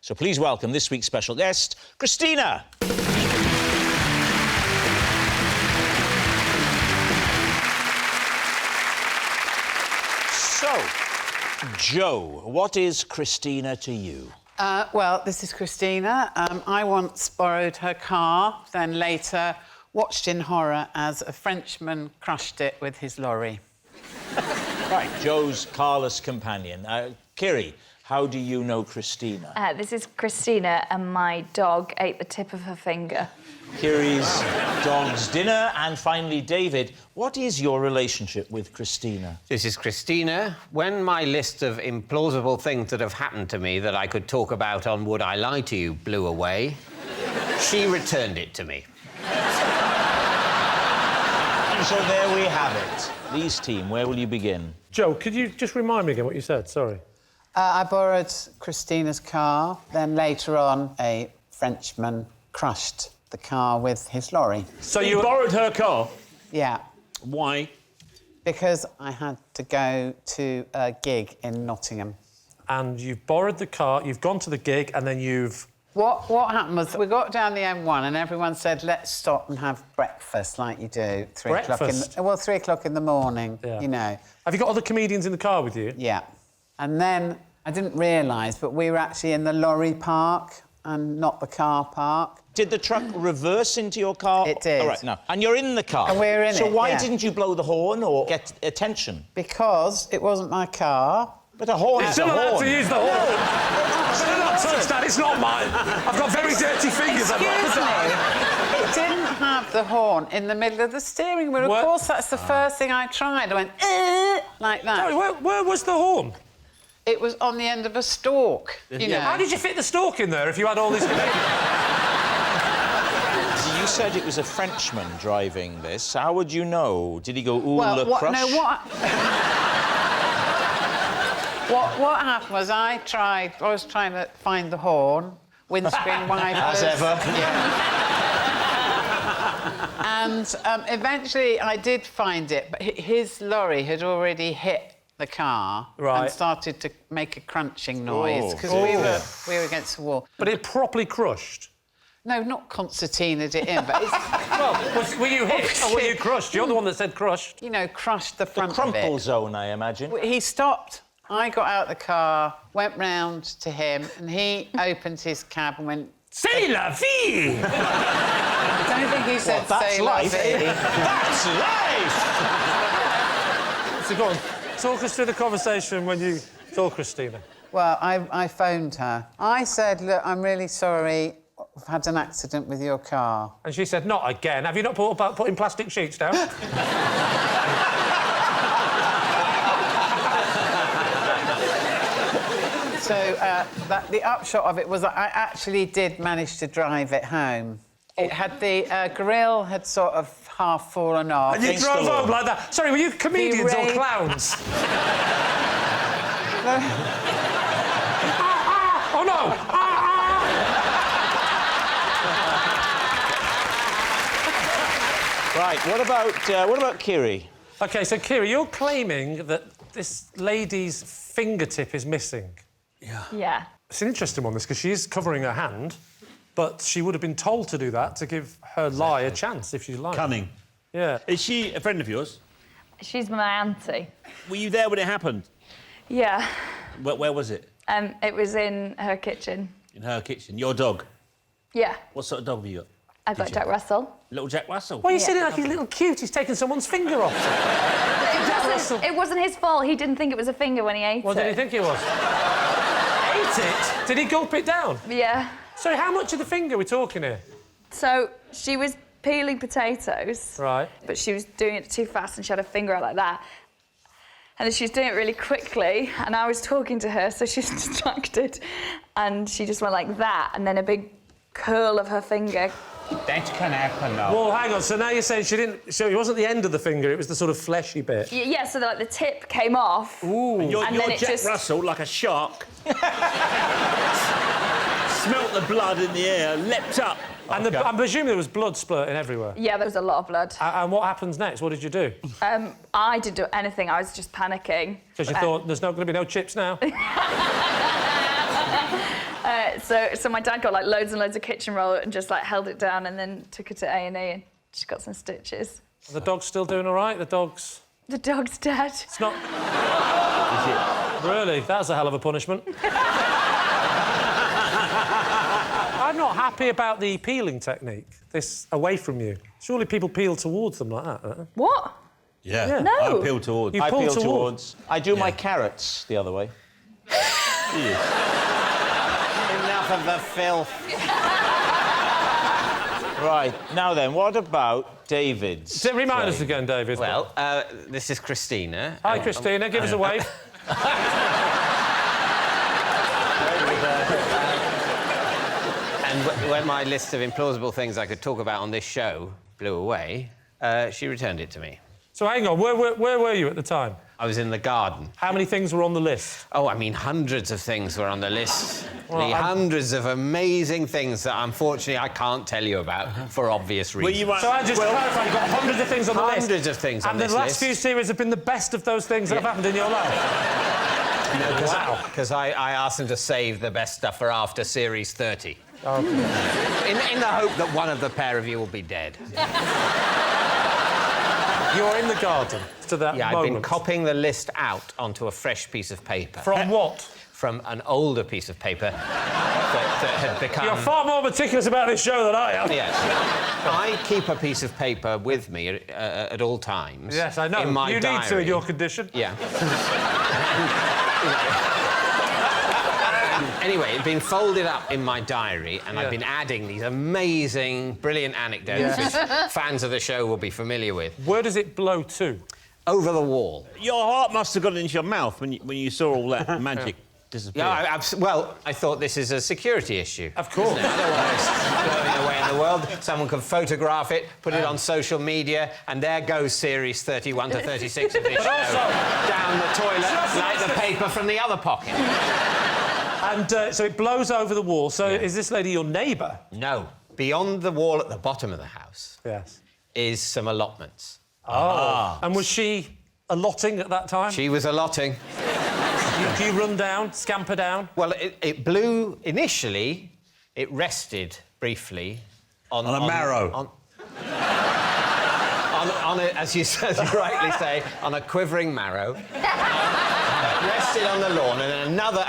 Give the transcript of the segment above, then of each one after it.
So please welcome this week's special guest, Christina. So, Joe, what is Christina to you? Well, this is Christina. I once borrowed her car, then later watched in horror as a Frenchman crushed it with his lorry. Right, Joe's carless companion. Kiri, how do you know Christina? This is Christina, and my dog ate the tip of her finger. Kiri's dog's dinner, and finally, David, what is your relationship with Christina? This is Christina. When my list of implausible things that have happened to me that I could talk about on Would I Lie to You blew away, she returned it to me. And so there we have it. Lee's team, where will you begin? Joe, could you just remind me again what you said? Sorry. I borrowed Christina's car, then later on a Frenchman crushed the car with his lorry. So you borrowed her car? Yeah. Why? Because I had to go to a gig in Nottingham. And you've borrowed the car, you've gone to the gig, and then you've... What happened was we got down the M1 and everyone said, let's stop and have breakfast like you do. 3 o'clock in Breakfast? the... Well, 3 o'clock in the morning, Yeah. you know. Have you got other comedians in the car with you? Yeah. And then I didn't realise, but we were actually in the lorry park and not the car park. Did the truck reverse into your car? It did. All right, now. And you're in the car. And we're in so it, why yeah. didn't you blow the horn or get attention? Because it wasn't my car. But a horn is a Still allowed horn. to use the horn. Still not touch that, it's not mine. I've got very dirty fingers. Excuse me. It didn't have the horn in the middle of the steering wheel. What? Of course, that's the first thing I tried. I went, like that. Sorry, where was the horn? It was on the end of a stalk, you know. How did you fit the stalk in there if you had all these... You said it was a Frenchman driving this. How would you know? Did he go, ooh, Well, le what, crush? no, what happened was I was trying to find the horn, windscreen wipers. As ever. And eventually I did find it, but his lorry had already hit the car and started to make a crunching noise because we were against the wall. But it properly crushed? No, not concertinaed it in, but it's... Well, were you hit or were you crushed? You're the one that said crushed. You know, crushed the front The of it. crumple zone, I imagine. He stopped. I got out of the car, went round to him, and he opened his cab and went... C'est la vie! I don't think he said, That's "Say life. lovey." That's life! So go on, talk us through the conversation when you saw Christina. Well, I phoned her. I said, look, I'm really sorry, I've had an accident with your car. And she said, not again. Have you not putting plastic sheets down? So the upshot of it was that I actually did manage to drive it home. It had the grill had sort of half fallen off. And you drove home like that. Sorry, were you comedians or clowns? Oh no! Right, what about Kiri? OK, so, Kiri, you're claiming that this lady's fingertip is missing. Yeah. It's an interesting one, this, because she is covering her hand, but she would have been told to do that to give her lie a chance if she's lying. Cunning. Yeah. Is she a friend of yours? She's my auntie. Were you there when it happened? Yeah. Where was it? It was in her kitchen. In her kitchen. Your dog? Yeah. What sort of dog have you got? I've got Jack Russell. Little Jack Russell? Why are you sitting like he's a little cute? He's taken someone's finger off. It wasn't his fault. He didn't think it was a finger when he ate it. What did he think it was? Ate it? Did he gulp it down? Yeah. Sorry, how much of the finger are we talking here? So she was peeling potatoes. Right. But she was doing it too fast and she had her finger out like that. And then she was doing it really quickly and I was talking to her, so she was distracted. And she just went like that, and then a big curl of her finger. That can happen now. Well, hang on, so now you're saying she didn't... So it wasn't the end of the finger, it was the sort of fleshy bit. Yeah, so the tip came off. Ooh. And you're then it Jack just... Russell, like a shark. Smelt the blood in the air, leapt up. And I'm presuming there was blood splurting everywhere. Yeah, there was a lot of blood. And what happens next? What did you do? I didn't do anything. I was just panicking. Because you thought, there's not going to be no chips now? Yeah, so my dad got like loads and loads of kitchen roll and just like held it down and then took her to A&E and she got some stitches. The dog's still doing all right? The dog's dead. It's not... Really? That was a hell of a punishment. I'm not happy about the peeling technique, this away from you. Surely people peel towards them like that, don't they? What? Yeah. No. I peel towards. You I pull peel towards. towards. I do my carrots the other way. Enough of the filth. Right, now then, what about David's? Remind us again, David. Well, this is Christina. Hi, Christina. Give us a wave. And when my list of implausible things I could talk about on this show blew away, she returned it to me. So hang on, where were you at the time? I was in the garden. How many things were on the list? Oh, I mean, hundreds of things were on the list. Well, Hundreds of amazing things that, unfortunately, I can't tell you about for obvious reasons. So I just clarify, you've got hundreds of things on the list. Hundreds of things on this this last list. few series have been the best of those things that have happened in your life. Wow. Because I asked them to save the best stuff for after Series 30. Okay. In the hope that one of the pair of you will be dead. You're in the garden to that Yeah, moment. I've been copying the list out onto a fresh piece of paper. From what? From an older piece of paper that had become... You're far more meticulous about this show than I am. Yes. I keep a piece of paper with me at all times. Yes, I know. In my you diary. need to in your condition. Yeah. Anyway, it'd been folded up in my diary, and I've been adding these amazing, brilliant anecdotes which fans of the show will be familiar with. Where does it blow to? Over the wall. Your heart must have gone into your mouth when you saw all that magic disappear. Yeah, well, I thought this is a security issue. Of course. I don't want this blowing away in the world. Someone can photograph it, put it on social media, and there goes Series 31 to 36 of this show. Down the toilet like the paper from the other pocket. And so it blows over the wall. So is this lady your neighbour? No. Beyond the wall at the bottom of the house Yes. is some allotments. Oh. And was she allotting at that time? She was allotting. Do you run down, scamper down? Well, it blew initially. It rested briefly on a marrow. On a, as you rightly say, on a quivering marrow. Rested on the lawn, and then another,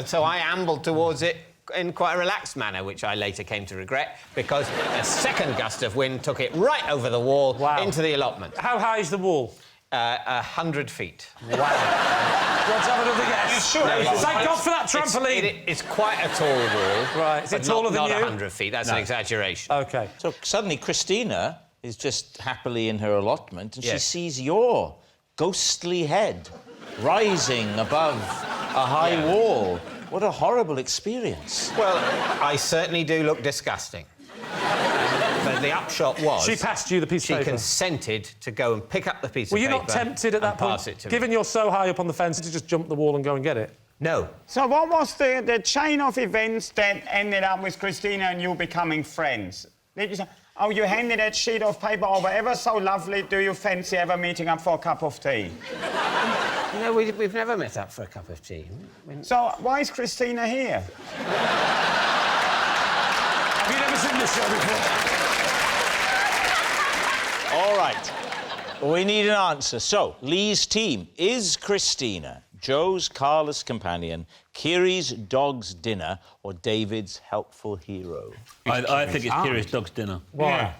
so I ambled towards it in quite a relaxed manner, which I later came to regret, because a second gust of wind took it right over the wall into the allotment. How high is the wall? 100 feet. Wow. Let's have another guess. Sure. Thank God for that trampoline. It's quite a tall wall. Right. Is it taller than not you? 100 feet. That's an exaggeration. OK. So suddenly Christina is just happily in her allotment and she Yes. sees your ghostly head rising above a high wall. What a horrible experience. Well, I certainly do look disgusting. But the upshot was... She passed you the piece of She paper. consented to go and pick up the piece Were of you paper not tempted at that and point, pass it to me. given you're so high up on the fence, to just jump the wall and go and get it? No. So what was the chain of events that ended up with Christina and you becoming friends? Did you say, oh, you handed that sheet of paper over ever so lovely, do you fancy ever meeting up for a cup of tea? No, we've never met up for a cup of tea. So why is Christina here? Have you never seen this show before? All right. We need an answer. So, Lee's team, is Christina Joe's carless companion, Kiri's dog's dinner, or David's helpful hero? I think it's Kiri's dog's dinner. Why?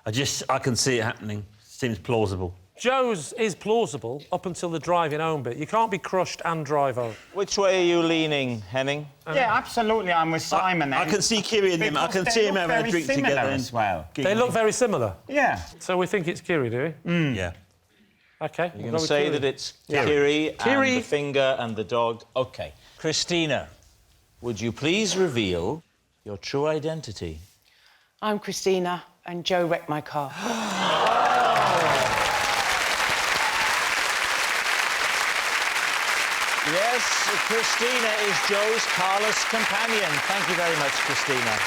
I can see it happening. Seems plausible. Joe's is plausible up until the driving home bit. You can't be crushed and drive home. Which way are you leaning, Henning? Yeah, absolutely, I'm with Simon. I can see Kiri and him. I can see him having a drink together as well. They look very similar. Yeah. So we think it's Kiri, do we? Yeah. OK. You're going to say that it's Kiri and the finger and the dog? OK. Christina, would you please reveal your true identity? I'm Christina, and Joe wrecked my car. Yes, Christina is Joe's carless companion. Thank you very much, Christina.